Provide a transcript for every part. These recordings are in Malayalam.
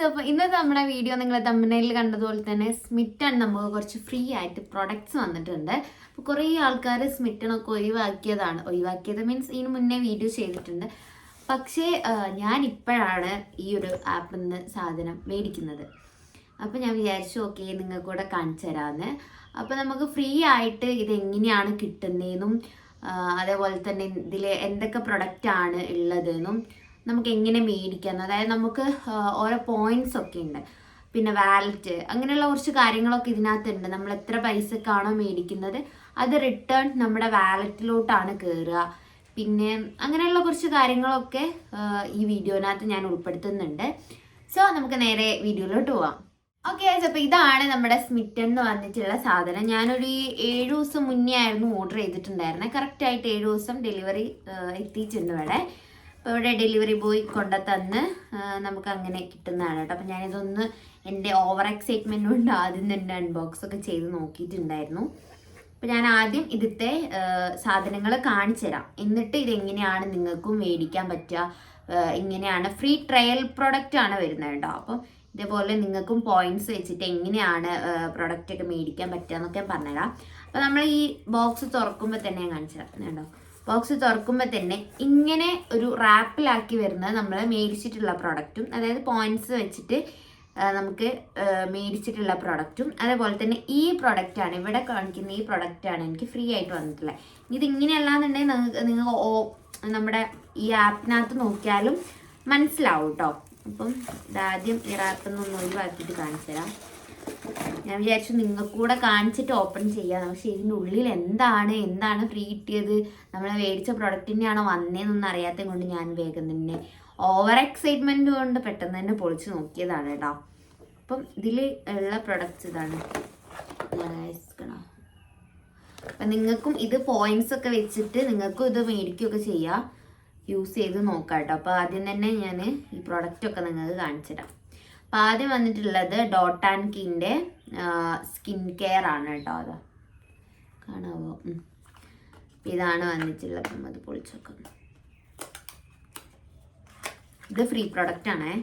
അപ്പോൾ ഇന്നത്തെ നമ്മുടെ വീഡിയോ നിങ്ങൾ തമ്പനയിൽ കണ്ടതുപോലെ തന്നെ സ്മിറ്റൺ നമുക്ക് കുറച്ച് ഫ്രീ ആയിട്ട് പ്രൊഡക്ട്സ് വന്നിട്ടുണ്ട്. അപ്പോൾ കുറേ ആൾക്കാർ സ്മിറ്റണൊക്കെ ഒഴിവാക്കിയത് മീൻസ് ഇതിന് മുന്നേ വീഡിയോ ചെയ്തിട്ടുണ്ട്. പക്ഷേ ഞാൻ ഇപ്പോഴാണ് ഈ ഒരു ആപ്പിൽ നിന്ന് സാധനം മേടിക്കുന്നത്. അപ്പോൾ ഞാൻ വിചാരിച്ചു ഓക്കെ നിങ്ങൾക്ക് കൂടെ കാണിച്ചു തരാമെന്ന്. അപ്പോൾ നമുക്ക് ഫ്രീ ആയിട്ട് ഇതെങ്ങനെയാണ് കിട്ടുന്നതെന്നും അതേപോലെ തന്നെ ഇതിൽ എന്തൊക്കെ പ്രൊഡക്റ്റാണ് ഉള്ളതെന്നും നമുക്ക് എങ്ങനെ മേടിക്കാം, അതായത് നമുക്ക് ഓരോ പോയിന്റ്സ് ഒക്കെ ഉണ്ട്, പിന്നെ വാലറ്റ്, അങ്ങനെയുള്ള കുറച്ച് കാര്യങ്ങളൊക്കെ ഇതിനകത്തുണ്ട്. നമ്മൾ എത്ര പൈസക്കാണോ മേടിക്കുന്നത് അത് റിട്ടേൺ നമ്മുടെ വാലറ്റിലോട്ടാണ് കയറുക. പിന്നെ അങ്ങനെയുള്ള കുറച്ച് കാര്യങ്ങളൊക്കെ ഈ വീഡിയോനകത്ത് ഞാൻ ഉൾപ്പെടുത്തുന്നുണ്ട്. സോ നമുക്ക് നേരെ വീഡിയോയിലോട്ട് പോവാം. ഓക്കെ ഗൈസ്, അപ്പോൾ ഇതാണ് നമ്മുടെ സ്മിറ്റൺ എന്ന് പറഞ്ഞിട്ടുള്ള സാധനം. ഞാനൊരു 7 ദിവസം മുന്നേ ആയിരുന്നു ഓർഡർ ചെയ്തിട്ടുണ്ടായിരുന്നത്. കറക്റ്റായിട്ട് 7 ദിവസം ഡെലിവറി എത്തിയിട്ടുണ്ട് ഇവിടെ. അപ്പോൾ ഇവിടെ ഡെലിവറി ബോയ് കൊണ്ടുതന്ന് നമുക്ക് അങ്ങനെ കിട്ടുന്നതാണ് കേട്ടോ. അപ്പോൾ ഞാനിതൊന്ന് എൻ്റെ ഓവർ എക്സൈറ്റ്മെൻറ്റ് കൊണ്ട് ആദ്യം തന്നെ അൺബോക്സ് ഒക്കെ ചെയ്ത് നോക്കിയിട്ടുണ്ടായിരുന്നു. അപ്പോൾ ഞാൻ ആദ്യം ഇതിലത്തെ സാധനങ്ങൾ കാണിച്ചു തരാം, എന്നിട്ട് ഇതെങ്ങനെയാണ് നിങ്ങൾക്കും മേടിക്കാൻ പറ്റുക, ഇങ്ങനെയാണ് ഫ്രീ ട്രയൽ പ്രൊഡക്റ്റ് ആണ് വരുന്നത് കേട്ടോ. അപ്പം ഇതേപോലെ നിങ്ങൾക്കും പോയിന്റ്സ് വെച്ചിട്ട് എങ്ങനെയാണ് പ്രൊഡക്റ്റ് ഒക്കെ മേടിക്കാൻ പറ്റുക എന്നൊക്കെ പറഞ്ഞുതരാം. അപ്പോൾ നമ്മൾ ഈ ബോക്സ് തുറക്കുമ്പോൾ തന്നെ ഞാൻ കാണിച്ചു തരാം കേട്ടോ. ബോക്സ് തുറക്കുമ്പോൾ തന്നെ ഇങ്ങനെ ഒരു റാപ്പിലാക്കി വരുന്നത് നമ്മൾ മേടിച്ചിട്ടുള്ള പ്രൊഡക്റ്റും, അതായത് പോയിന്റ്സ് വെച്ചിട്ട് നമുക്ക് മേടിച്ചിട്ടുള്ള പ്രൊഡക്റ്റും, അതേപോലെ തന്നെ ഈ പ്രൊഡക്റ്റാണ് ഇവിടെ കാണിക്കുന്ന ഈ പ്രൊഡക്റ്റാണ് എനിക്ക് ഫ്രീ ആയിട്ട് വന്നിട്ടുള്ളത്. ഇതിങ്ങനെയല്ലാന്നുണ്ടെങ്കിൽ നിങ്ങൾക്ക് നമ്മുടെ ഈ ആപ്പിനകത്ത് നോക്കിയാലും മനസ്സിലാവും കേട്ടോ. അപ്പം ഇതാദ്യം ഈ റാപ്പിൽ നിന്നൊന്ന് ഒഴിവാക്കിയിട്ട് കാണിച്ചു തരാം. ഞാൻ വിചാരിച്ചു നിങ്ങൾക്ക് കൂടെ കാണിച്ചിട്ട് ഓപ്പൺ ചെയ്യാം. പക്ഷെ ഇതിൻ്റെ ഉള്ളിൽ എന്താണ് ഫ്രീ കിട്ടിയത്, നമ്മൾ മേടിച്ച പ്രൊഡക്റ്റിൻ്റെയാണോ വന്നേന്നൊന്നും അറിയാത്തത് കൊണ്ട് ഞാൻ വേഗം തന്നെ ഓവർ എക്സൈറ്റ്മെൻറ്റ് കൊണ്ട് പെട്ടെന്ന് തന്നെ പൊളിച്ച് നോക്കിയതാണ് കേട്ടോ. അപ്പം ഇതിൽ ഉള്ള പ്രൊഡക്ട്സ് ഇതാണ്. അപ്പം നിങ്ങൾക്കും ഇത് പോയിന്റ്സ് ഒക്കെ വെച്ചിട്ട് നിങ്ങൾക്കും ഇത് മേടിക്കുകയൊക്കെ ചെയ്യാം, യൂസ് ചെയ്ത് നോക്കാം കേട്ടോ. അപ്പോൾ ആദ്യം തന്നെ ഞാൻ ഈ പ്രൊഡക്റ്റൊക്കെ നിങ്ങൾക്ക് കാണിച്ചിടാം. അപ്പോൾ ആദ്യം വന്നിട്ടുള്ളത് ഡോട്ട് ആൻഡ് കീൻ്റെ സ്കിൻ കെയർ ആണ് കേട്ടോ. അതാ കാണാവോ, ഇതാണ് വന്നിട്ടുള്ളത്. അപ്പം അത് പൊളിച്ചൊക്കെ ഇത് ഫ്രീ പ്രൊഡക്റ്റ് ആണേ,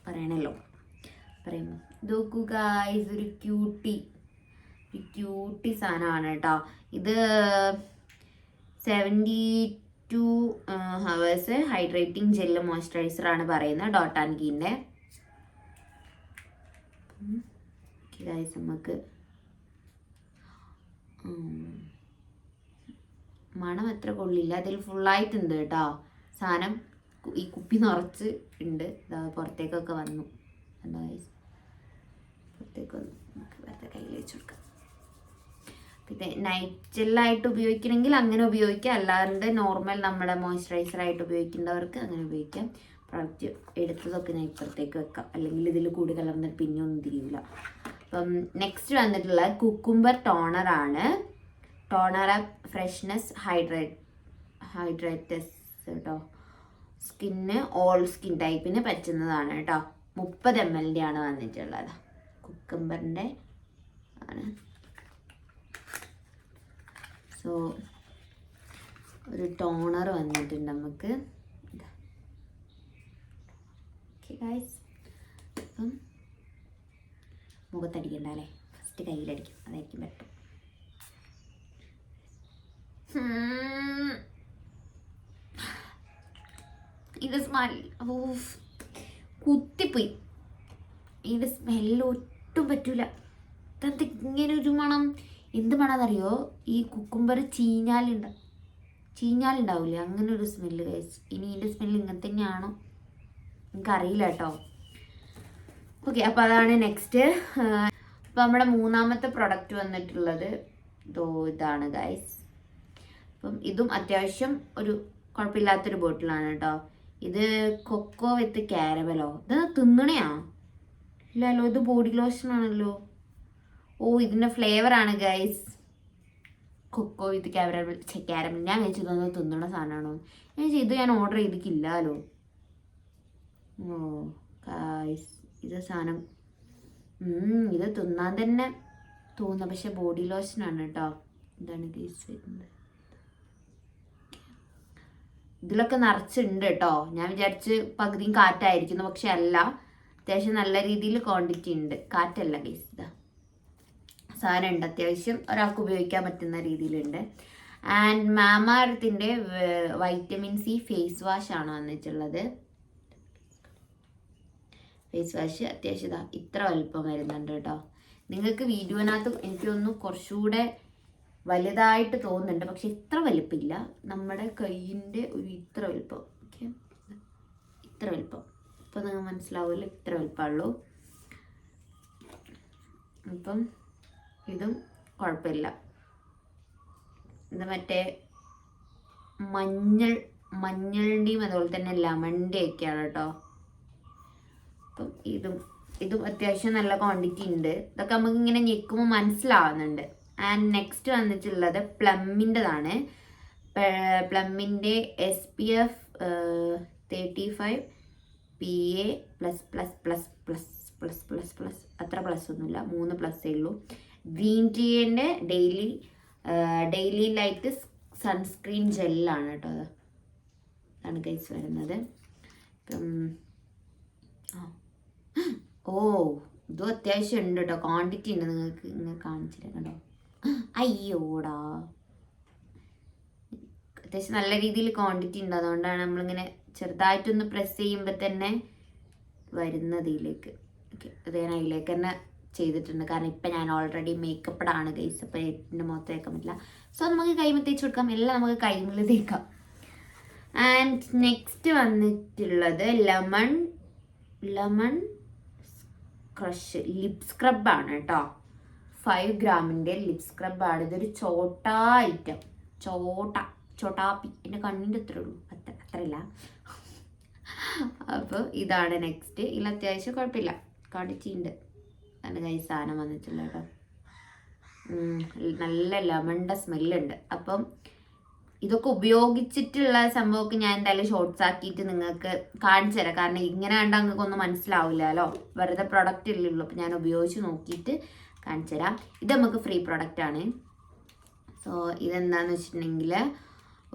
പറയണല്ലോ പറയുമ്പോൾ. നോക്കൂ ഗായ്സ്, ഒരു ക്യൂട്ടി സാധനമാണ് കേട്ടോ. ഇത് 72 ഹവേഴ്സ് ഹൈഡ്രേറ്റിംഗ് ജെല്ല് മോയ്സ്ചറൈസർ ആണ് പറയുന്നത് ഡോട്ട് ആൻഡ് കീൻ്റെ. ഗായ്സ് നമുക്ക് മണം എത്ര കൊള്ളില്ല, അതിൽ ഫുള്ളായിട്ടുണ്ട് കേട്ടോ സാധനം. ഈ കുപ്പി നിറച്ച് ഉണ്ട്, പുറത്തേക്കൊക്കെ വന്നു. എന്താ ഗൈസ്, പുറത്തേക്ക് വന്നു. നമുക്ക് വെറുതെ കയ്യിൽ വെച്ച് കൊടുക്കാം. പിന്നെ നൈറ്റ് ജെല്ലായിട്ട് ഉപയോഗിക്കണമെങ്കിൽ അങ്ങനെ ഉപയോഗിക്കാം, അല്ലാണ്ട് നോർമൽ നമ്മുടെ മോയ്സ്ചറൈസറായിട്ട് ഉപയോഗിക്കേണ്ടവർക്ക് അങ്ങനെ ഉപയോഗിക്കാം. പ്രൊഡക്റ്റ് എടുത്തതൊക്കെ ഞാൻ ഇപ്പുറത്തേക്ക് വെക്കാം, അല്ലെങ്കിൽ ഇതിൽ കൂടി കലർന്നിട്ട് പിന്നെ ഒന്നും തിരിയില്ല. അപ്പം നെക്സ്റ്റ് വന്നിട്ടുള്ള കുക്കുംബർ ടോണറാണ്. ടോണർ ഫ്രഷ്നെസ് ഹൈഡ്രേറ്റസ് കേട്ടോ. സ്കിന്ന് ഓൾ സ്കിൻ ടൈപ്പിന് പറ്റുന്നതാണ് കേട്ടോ. 30 ml ആണ് വന്നിട്ടുള്ളത്. കുക്കുംബറിൻ്റെ ആണ്. സോ ഒരു ടോണർ വന്നിട്ടുണ്ട് നമുക്ക്. ഓക്കെ ഗൈസ്, അപ്പം മുഖത്തടിക്കണ്ട അല്ലേ, ഫസ്റ്റ് കയ്യിലടിക്കും, അതായിരിക്കും ബെറ്റർ. ഇത് സ്മെൽ കുത്തിപ്പോയി. ഇതിൻ്റെ സ്മെല്ല് ഒട്ടും പറ്റൂല. ഇതെന്ത് ഇങ്ങനെ ഒരു മണം, എന്ത് മണമെന്നറിയോ, ഈ കുക്കുംബർ ചീഞ്ഞാലുണ്ടാവില്ലേ, അങ്ങനെ ഒരു സ്മെല്ല് കഴിച്ച്. ഇനി ഇതിൻ്റെ സ്മെല്ല് ഇങ്ങനെ തന്നെയാണോ എനിക്കറിയില്ല കേട്ടോ. ഓക്കെ, അപ്പോൾ അതാണ് നെക്സ്റ്റ്. അപ്പോൾ നമ്മുടെ മൂന്നാമത്തെ പ്രൊഡക്റ്റ് വന്നിട്ടുള്ളത് ഇതാണ് ഗൈസ്. അപ്പം ഇതും അത്യാവശ്യം ഒരു കുഴപ്പമില്ലാത്തൊരു ബോട്ടിലാണ് കേട്ടോ. ഇത് കൊക്കോ വിത്ത് കാരമലോ, ഇത് തിന്നണയാ ഇല്ലല്ലോ, ഇത് ബോഡി ലോഷൻ ആണല്ലോ. ഓ, ഇതിൻ്റെ ഫ്ലേവറാണ് ഗൈസ്, കൊക്കോ വിത്ത് കാരമൽ. ഞാൻ വെച്ചത് തിന്നണ സാധനമാണോ? ഇത് ഞാൻ ഓർഡർ ചെയ്തിട്ടില്ലല്ലോ. ഓ ഗൈസ്, ഇത് സാധനം ഇത് തിന്നാൻ തന്നെ തോന്നുന്നു, പക്ഷെ ബോഡി ലോഷനാണ് കേട്ടോ. ഇതാണ് ഗൈസ് വരുന്നത്. ഇതിലൊക്കെ നിറച്ചുണ്ട് കേട്ടോ. ഞാൻ വിചാരിച്ച് പകുതിയും കാറ്റായിരിക്കുന്നു, പക്ഷെ അല്ല, അത്യാവശ്യം നല്ല രീതിയിൽ ക്വാണ്ടിറ്റി ഉണ്ട്, കാറ്റല്ല ഗൈസ്, ഇതാ സാധനം ഉണ്ട്, അത്യാവശ്യം ഒരാൾക്ക് ഉപയോഗിക്കാൻ പറ്റുന്ന രീതിയിലുണ്ട്. ആൻഡ് മാമാർത്തിൻ്റെ വൈറ്റമിൻ സി ഫേസ് വാഷ് ആണ് വന്നിട്ടുള്ളത്. ഫേസ് വാഷ് അത്യാവശ്യം ഇതാ ഇത്ര വലുപ്പം വരുന്നുണ്ട് കേട്ടോ. നിങ്ങൾക്ക് വീഡിയോനകത്ത് എനിക്ക് തോന്നുന്നു കുറച്ചുകൂടെ വലുതായിട്ട് തോന്നുന്നുണ്ട്, പക്ഷെ ഇത്ര വലുപ്പമില്ല. നമ്മുടെ കയ്യിൻ്റെ ഒരു ഇത്ര വലുപ്പം, ഓക്കെ, ഇത്ര വലുപ്പം. ഇപ്പം നിങ്ങൾ മനസ്സിലാവില്ല, ഇത്ര വലുപ്പമുള്ളൂ. അപ്പം ഇതും കുഴപ്പമില്ല. ഇത് മറ്റേ മഞ്ഞളിൻ്റെയും അതുപോലെ തന്നെ ലെമണിൻ്റെ ഒക്കെയാണ് കേട്ടോ. അപ്പം ഇതും അത്യാവശ്യം നല്ല ക്വാണ്ടിറ്റി ഉണ്ട്. ഇതൊക്കെ നമുക്ക് ഇങ്ങനെ ഞെക്കുമ്പോൾ മനസ്സിലാവുന്നുണ്ട്. ആൻഡ് നെക്സ്റ്റ് വന്നിട്ടുള്ളത് പ്ലമ്മിൻ്റെതാണ്. പ്ലമ്മിൻ്റെ SPF 35 PA+++++++++++++++++++++++++++++++++++++++++++++++++++++++++++++++++++++++++++++++++++++++++++++++++++++++++++++++++++++++++++++++++++++++++++++++++++++++++++++++++++++++++++++++++++++++++++++++++++++++++++++++++++++++++++++++++++++++++++++++++++++++++++++++++++++++++++++++++++++++++++++++++ ഗ്രീൻ ടീൻ്റെ ഡെയിലി ലൈറ്റ് സൺസ്ക്രീൻ ജെല്ലാണ് കേട്ടോ. അതാണ് ഗൈസ് വരുന്നത്. ഓ ഇതും അത്യാവശ്യം ഉണ്ട് കേട്ടോ, ക്വാണ്ടിറ്റി ഉണ്ട്. നിങ്ങൾക്ക് ഇങ്ങനെ കാണിച്ചിട്ട് കണ്ടോ, അയ്യോടാ, അത്യാവശ്യം നല്ല രീതിയിൽ ക്വാണ്ടിറ്റി ഉണ്ട്. അതുകൊണ്ടാണ് നമ്മളിങ്ങനെ ചെറുതായിട്ടൊന്ന് പ്രസ് ചെയ്യുമ്പോൾ തന്നെ വരുന്നതിലേക്ക്. ഓക്കെ, അത് ഞാൻ അതിലേക്ക് തന്നെ ചെയ്തിട്ടുണ്ട്, കാരണം ഇപ്പം ഞാൻ ഓൾറെഡി മേക്കപ്പഡാണ് ഗൈസ്, അപ്പം എൻ്റെ മുഖത്ത് തേക്കാൻ പറ്റില്ല. സോ നമുക്ക് കൈമ തേച്ച് കൊടുക്കാം, എല്ലാം നമുക്ക് കൈമിൽ തേക്കാം. ആൻഡ് നെക്സ്റ്റ് വന്നിട്ടുള്ളത് ലെമൺ ക്രഷ് ലിപ് സ്ക്രബാണ് കേട്ടോ. 5 ഗ്രാമിൻ്റെ ലിപ് സ്ക്രബാണ്. ഇതൊരു ചോട്ടാ ഐറ്റം, ചോട്ടാപ്പി. എൻ്റെ കണ്ണിൻ്റെ അത്രേ ഉള്ളൂ, അത്രയില്ല. അപ്പോൾ ഇതാണ് നെക്സ്റ്റ്. ഇതിൽ അത്യാവശ്യം കുഴപ്പമില്ല, ക്വാണ്ടിറ്റി ഉണ്ട്. അതാണ് കൈ സാധനം വന്നിട്ടുള്ള കേട്ടോ. നല്ല ലെമണിൻ്റെ സ്മെല്ലുണ്ട്. അപ്പം ഇതൊക്കെ ഉപയോഗിച്ചിട്ടുള്ള സംഭവമൊക്കെ ഞാൻ എന്തായാലും ഷോർട്സ് ആക്കിയിട്ട് നിങ്ങൾക്ക് കാണിച്ചു തരാം, കാരണം ഇങ്ങനെ കണ്ടാൽ നിങ്ങൾക്കൊന്നും മനസ്സിലാവില്ലല്ലോ, വെറുതെ പ്രൊഡക്റ്റ് ഇല്ലല്ലോ. അപ്പം ഞാൻ ഉപയോഗിച്ച് നോക്കിയിട്ട് കാണിച്ചു തരാം. ഇത് നമുക്ക് ഫ്രീ പ്രൊഡക്റ്റാണ്. സോ ഇതെന്താണെന്ന് വെച്ചിട്ടുണ്ടെങ്കിൽ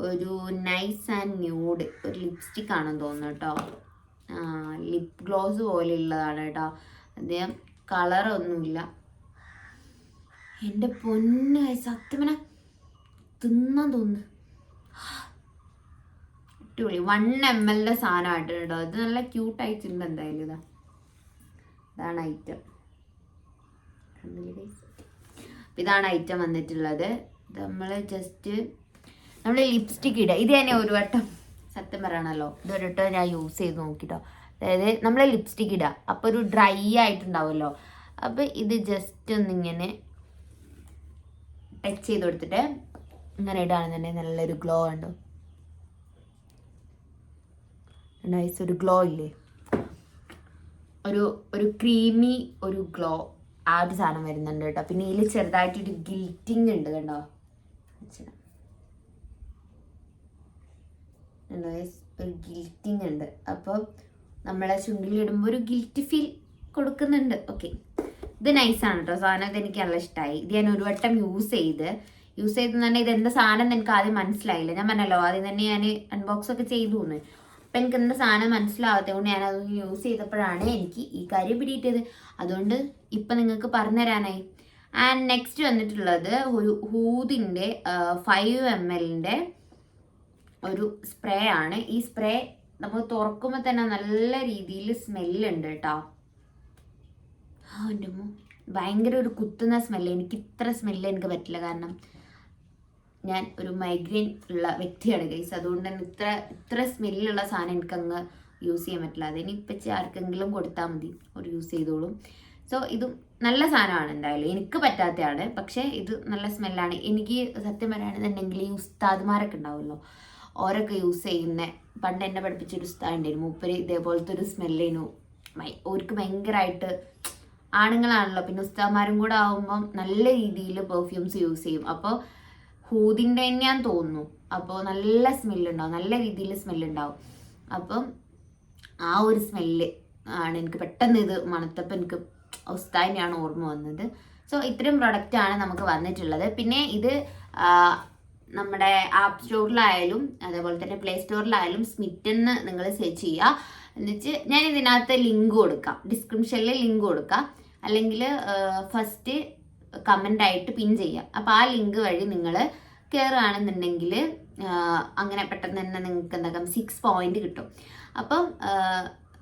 ഒരു നൈസ് ആൻഡ് ന്യൂഡ് ഒരു ലിപ്സ്റ്റിക് ആണെന്ന് തോന്നുന്നു കേട്ടോ. ലിപ് ഗ്ലോസ് പോലെ ഉള്ളതാണ് കേട്ടോ. അദ്ദേഹം കളറൊന്നുമില്ല. എൻ്റെ പൊന്ന് സത്യം പറഞ്ഞാൽ തിന്നാൻ തോന്നുന്നു. അടിപൊളി 1 ml സാധനമായിട്ട് കേട്ടോ. ഇത് നല്ല ക്യൂട്ടായിട്ടുണ്ട് എന്തായാലും. ഇതാണ് ഐറ്റം. ഇതാണ് ഐറ്റം വന്നിട്ടുള്ളത്. നമ്മൾ ലിപ്സ്റ്റിക് ഇടുക. ഇത് തന്നെ ഒരു വട്ടം സത്യം പറയണല്ലോ, ഇതൊരു വട്ടം ഞാൻ യൂസ് ചെയ്ത് നോക്കിട്ടോ. അതായത് നമ്മൾ ലിപ്സ്റ്റിക് ഇടുക, അപ്പോൾ ഒരു ഡ്രൈ ആയിട്ടുണ്ടാവുമല്ലോ. അപ്പോൾ ഇത് ജസ്റ്റ് ഒന്നിങ്ങനെ ടച്ച് ചെയ്ത് കൊടുത്തിട്ട് ഇങ്ങനെ ഇടുകയാണെന്നുണ്ടെങ്കിൽ നല്ലൊരു ഗ്ലോ ഉണ്ടോ, നൈസ് ഒരു ഗ്ലോ ഇല്ലേ, ഒരു ക്രീമി ഒരു ഗ്ലോ ആ ഒരു സാധനം വരുന്നുണ്ട് കേട്ടോ. പിന്നെ ഇതിൽ ചെറുതായിട്ടൊരു ഗിൽറ്റിങ് ഉണ്ട് കണ്ടോ, ഒരു ഗിൽറ്റിങ് ഉണ്ട്. അപ്പോൾ നമ്മളെ ചുണ്ടിലിടുമ്പോൾ ഒരു ഗിൽറ്റ് ഫീൽ കൊടുക്കുന്നുണ്ട്. ഓക്കെ, ഇത് നൈസാണ് കേട്ടോ സാധനം. ഇതെനിക്ക് നല്ല ഇഷ്ടമായി. ഇത് ഞാൻ ഒരു വട്ടം യൂസ് ചെയ്തെന്ന് തന്നെ ഇതെന്താ സാധനം എനിക്ക് ആദ്യം മനസ്സിലായില്ല. ഞാൻ പറഞ്ഞല്ലോ ആദ്യം തന്നെ ഞാൻ അൺബോക്സ് ഒക്കെ ചെയ്തു എന്ന്. അപ്പം എനിക്ക് എന്താ സാധനം മനസ്സിലാവാത്തത് കൊണ്ട് ഞാനത് യൂസ് ചെയ്തപ്പോഴാണ് എനിക്ക് ഈ കാര്യം പിടിയിട്ടത്. അതുകൊണ്ട് ഇപ്പം നിങ്ങൾക്ക് പറഞ്ഞു തരാനായി. ആൻഡ് നെക്സ്റ്റ് വന്നിട്ടുള്ളത് ഒരു ഹൂദിൻ്റെ 5 ml ഒരു സ്പ്രേ ആണ്. ഈ സ്പ്രേ നമ്മൾ തുറക്കുമ്പോൾ തന്നെ നല്ല രീതിയിൽ സ്മെല്ലുണ്ട് കേട്ടോ. എൻ്റെ ഭയങ്കര ഒരു കുത്തുന്ന സ്മെല്ല്. എനിക്ക് ഇത്ര സ്മെല്ല് എനിക്ക് പറ്റില്ല, കാരണം ഞാൻ ഒരു മൈഗ്രെയിൻ ഉള്ള വ്യക്തിയാണ് ഗൈസ്. അതുകൊണ്ട് തന്നെ ഇത്ര സ്മെല്ലുള്ള സാധനം എനിക്കങ്ങ് യൂസ് ചെയ്യാൻ പറ്റില്ല. അതിന് ഇപ്പം ആർക്കെങ്കിലും കൊടുത്താൽ മതി, ഒരു യൂസ് ചെയ്തോളും. സോ ഇതും നല്ല സാധനമാണ് എന്തായാലും, എനിക്ക് പറ്റാത്തതാണ്. പക്ഷേ ഇത് നല്ല സ്മെല്ലാണ്. എനിക്ക് സത്യം പറയുകയാണെന്നുണ്ടെങ്കിൽ ഈ ഉസ്താദ്മാരൊക്കെ ഉണ്ടാവുമല്ലോ, ഓരൊക്കെ യൂസ് ചെയ്യുന്ന, പണ്ട് എന്നെ പഠിപ്പിച്ചൊരു ഉസ്താദ് ഉണ്ടായിരുന്നു. മൂപ്പര് ഇതേപോലത്തെ ഒരു സ്മെല്ലിനു ഓർക്ക് ഭയങ്കരമായിട്ട്, ആണുങ്ങളാണല്ലോ പിന്നെ ഉസ്താദ്മാരും കൂടെ ആകുമ്പം നല്ല രീതിയിൽ പെർഫ്യൂംസ് യൂസ് ചെയ്യും. അപ്പോൾ ഹൂദിൻ്റെ തന്നെയാന്ന് തോന്നുന്നു. അപ്പോൾ നല്ല സ്മെല്ലുണ്ടാവും, നല്ല രീതിയിൽ സ്മെല്ലുണ്ടാവും. അപ്പം ആ ഒരു സ്മെല്ല് ആണ് എനിക്ക് പെട്ടെന്ന് ഇത് മണത്തപ്പോൾ എനിക്ക് ഉസ്താദിനെയാണ് ഓർമ്മ വന്നത്. സോ ഇത്രയും പ്രൊഡക്റ്റാണ് നമുക്ക് വന്നിട്ടുള്ളത്. പിന്നെ ഇത് നമ്മുടെ ആപ്പ് സ്റ്റോറിലായാലും അതേപോലെ തന്നെ പ്ലേ സ്റ്റോറിലായാലും സ്മിറ്റെന്ന് നിങ്ങൾ സെർച്ച് ചെയ്യുക. എന്നുവെച്ച് ഞാൻ ഇതിനകത്ത് ലിങ്ക് കൊടുക്കാം, ഡിസ്ക്രിപ്ഷനിൽ ലിങ്ക് കൊടുക്കാം, അല്ലെങ്കിൽ ഫസ്റ്റ് കമൻ്റ് ആയിട്ട് പിൻ ചെയ്യാം. അപ്പോൾ ആ ലിങ്ക് വഴി നിങ്ങൾ കയറുകയാണെന്നുണ്ടെങ്കിൽ അങ്ങനെ പെട്ടെന്ന് തന്നെ നിങ്ങൾക്ക് എന്താക്കാം 6 പോയിന്റ് കിട്ടും. അപ്പം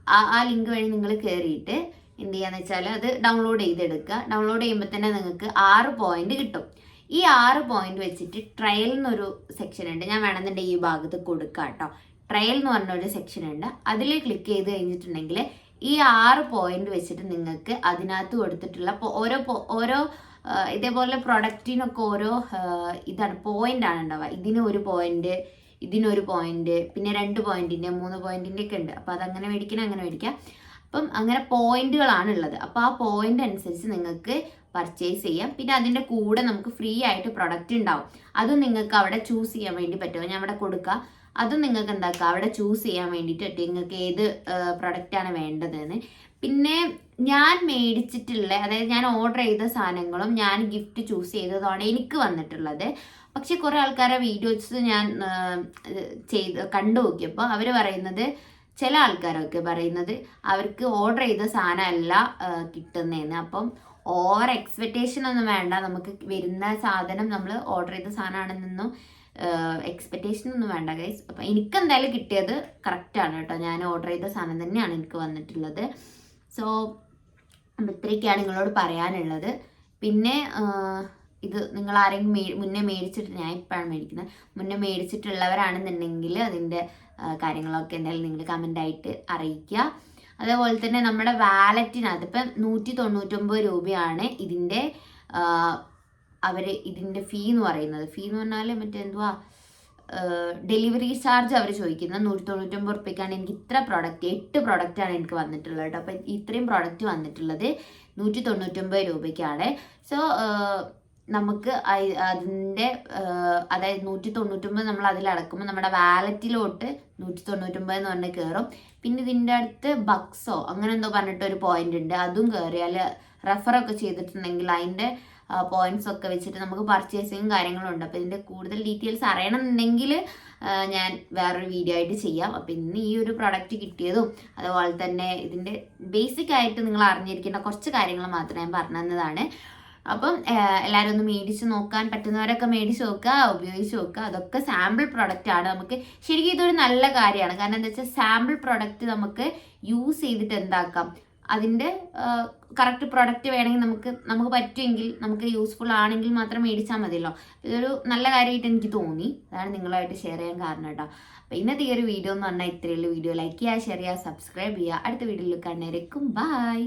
ആ ലിങ്ക് വഴി നിങ്ങൾ കയറിയിട്ട് എന്ത് ചെയ്യാന്ന് വെച്ചാൽ അത് ഡൗൺലോഡ് ചെയ്തെടുക്കുക. ഡൗൺലോഡ് ചെയ്യുമ്പോൾ തന്നെ നിങ്ങൾക്ക് 6 പോയിന്റ് കിട്ടും. ഈ 6 പോയിന്റ് വെച്ചിട്ട് ട്രയൽ എന്നൊരു സെക്ഷൻ ഉണ്ട്, ഞാൻ വേണമെന്നുണ്ടെങ്കിൽ ഈ ഭാഗത്ത് കൊടുക്കാം കേട്ടോ. ട്രയൽ എന്ന് പറഞ്ഞൊരു സെക്ഷൻ ഉണ്ട്, അതിൽ ക്ലിക്ക് ചെയ്ത് കഴിഞ്ഞിട്ടുണ്ടെങ്കിൽ ഈ 6 പോയിന്റ് വെച്ചിട്ട് നിങ്ങൾക്ക് അതിനകത്ത് കൊടുത്തിട്ടുള്ള ഓരോ ഇതേപോലെ പ്രൊഡക്റ്റിനൊക്കെ ഓരോ ഇതാണ് പോയിന്റ് ആണ് ഉണ്ടാവുക. ഇതിന് 1 പോയിന്റ്, ഇതിനൊരു പോയിന്റ്, പിന്നെ 2 പോയിന്റിന്റെ 3 പോയിന്റിന്റെ ഒക്കെ ഉണ്ട്. അപ്പോൾ അതങ്ങനെ മേടിക്കണം, അങ്ങനെ മേടിക്കാം. അപ്പം അങ്ങനെ പോയിന്റുകളാണ് ഉള്ളത്. അപ്പോൾ ആ പോയിന്റ് അനുസരിച്ച് നിങ്ങൾക്ക് പർച്ചേസ് ചെയ്യാം. പിന്നെ അതിൻ്റെ കൂടെ നമുക്ക് ഫ്രീ ആയിട്ട് പ്രൊഡക്റ്റ് ഉണ്ടാവും, അതും നിങ്ങൾക്ക് അവിടെ ചൂസ് ചെയ്യാൻ വേണ്ടി പറ്റുമോ, ഞാൻ അവിടെ കൊടുക്കാം. അതും നിങ്ങൾക്ക് എന്താക്കുക അവിടെ ചൂസ് ചെയ്യാൻ വേണ്ടിയിട്ട് നിങ്ങൾക്ക് ഏത് പ്രൊഡക്റ്റാണ് വേണ്ടതെന്ന്. പിന്നെ ഞാൻ മേടിച്ചിട്ടുള്ള, അതായത് ഞാൻ ഓർഡർ ചെയ്ത സാധനങ്ങളും ഞാൻ ഗിഫ്റ്റ് ചൂസ് ചെയ്തതാണ് എനിക്ക് വന്നിട്ടുള്ളത്. പക്ഷെ കുറേ ആൾക്കാരെ വീഡിയോസ് ഞാൻ കണ്ടു നോക്കിയപ്പോൾ അവർ പറയുന്നത്, ചില ആൾക്കാരൊക്കെ പറയുന്നത് അവർക്ക് ഓർഡർ ചെയ്ത സാധനമല്ല കിട്ടുന്നതെന്ന്. അപ്പം ഓവർ എക്സ്പെക്റ്റേഷൻ ഒന്നും വേണ്ട, നമുക്ക് വരുന്ന സാധനം നമ്മൾ ഓർഡർ ചെയ്ത സാധനമാണെന്നൊന്നും എക്സ്പെക്റ്റേഷൻ ഒന്നും വേണ്ട ഗൈസ്. അപ്പം എനിക്കെന്തായാലും കിട്ടിയത് കറക്റ്റാണ് കേട്ടോ, ഞാൻ ഓർഡർ ചെയ്ത സാധനം തന്നെയാണ് എനിക്ക് വന്നിട്ടുള്ളത്. സോ ഇത്രയൊക്കെയാണ് നിങ്ങളോട് പറയാനുള്ളത്. പിന്നെ ഇത് നിങ്ങൾ ആരെങ്കിലും മുന്നേ മേടിച്ചിട്ട്, ഞാൻ ഇപ്പോഴാണ് മേടിക്കുന്നത്, മുന്നേ മേടിച്ചിട്ടുള്ളവരാണെന്നുണ്ടെങ്കിൽ അതിൻ്റെ കാര്യങ്ങളൊക്കെ എന്തായാലും നിങ്ങൾ കമൻ്റായിട്ട് അറിയിക്കുക. അതേപോലെ തന്നെ നമ്മുടെ വാലറ്റിനകത്ത് ഇപ്പം 199 രൂപയാണ് ഇതിൻ്റെ ഇതിൻ്റെ ഫീ എന്ന് പറയുന്നത്. ഫീ എന്ന് പറഞ്ഞാൽ മറ്റെന്തുവാ ഡെലിവറി ചാർജ് അവർ ചോദിക്കുന്നത് 199 റുപ്യക്കാണ്. എനിക്ക് ഇത്ര പ്രൊഡക്റ്റ് 8 പ്രൊഡക്റ്റാണ് എനിക്ക് വന്നിട്ടുള്ളത് കേട്ടോ. അപ്പം ഇത്രയും പ്രൊഡക്റ്റ് വന്നിട്ടുള്ളത് 199 രൂപയ്ക്കാണ്. സോ നമുക്ക് അതിൻ്റെ അതായത് 199 നമ്മൾ അതിലടക്കുമ്പോൾ നമ്മുടെ വാലറ്റിലോട്ട് 199 എന്ന് പറഞ്ഞ് കയറും. പിന്നെ ഇതിൻ്റെ അടുത്ത് ബക്സോ അങ്ങനെ എന്തോ പറഞ്ഞിട്ടൊരു പോയിന്റ് ഉണ്ട്, അതും കയറിയാൽ റെഫറൊക്കെ ചെയ്തിട്ടുണ്ടെങ്കിൽ അതിൻ്റെ പോയിന്റ്സ് ഒക്കെ വെച്ചിട്ട് നമുക്ക് പർച്ചേസിങ് കാര്യങ്ങളും ഉണ്ട്. അപ്പോൾ ഇതിൻ്റെ കൂടുതൽ ഡീറ്റെയിൽസ് അറിയണമെന്നുണ്ടെങ്കിൽ ഞാൻ വേറൊരു വീഡിയോ ആയിട്ട് ചെയ്യാം. അപ്പോൾ ഇന്ന് ഈ ഒരു പ്രൊഡക്റ്റ് കിട്ടിയതും അതുപോലെ തന്നെ ഇതിൻ്റെ ബേസിക് ആയിട്ട് നിങ്ങൾ അറിഞ്ഞിരിക്കേണ്ട കുറച്ച് കാര്യങ്ങൾ മാത്രമേ ഞാൻ പറഞ്ഞു തന്നതാണ്. അപ്പം എല്ലാവരും ഒന്ന് മേടിച്ച് നോക്കാൻ പറ്റുന്നവരൊക്കെ മേടിച്ച് നോക്കുക, ഉപയോഗിച്ച് നോക്കുക. അതൊക്കെ സാമ്പിൾ പ്രൊഡക്റ്റ് ആണ്. നമുക്ക് ശരിക്കും ഇതൊരു നല്ല കാര്യമാണ്. കാരണം എന്താ വെച്ചാൽ സാമ്പിൾ പ്രൊഡക്റ്റ് നമുക്ക് യൂസ് ചെയ്തിട്ട് എന്താക്കാം, അതിൻ്റെ കറക്റ്റ് പ്രൊഡക്റ്റ് വേണമെങ്കിൽ നമുക്ക് പറ്റുമെങ്കിൽ, നമുക്ക് യൂസ്ഫുൾ ആണെങ്കിൽ മാത്രം മേടിച്ചാൽ മതിയല്ലോ. ഇതൊരു നല്ല കാര്യമായിട്ട് എനിക്ക് തോന്നി, അതാണ് നിങ്ങളുമായിട്ട് ഷെയർ ചെയ്യാൻ കാരണം കേട്ടോ. അപ്പോൾ ഇന്നത്തെ ഈ ഒരു വീഡിയോ എന്ന് പറഞ്ഞാൽ ഇത്രയുള്ള വീഡിയോ ലൈക്ക് ചെയ്യുക, ഷെയർ ചെയ്യുക, സബ്സ്ക്രൈബ് ചെയ്യുക. അടുത്ത വീഡിയോയിൽ കാണുന്നവരേക്കും ബൈ.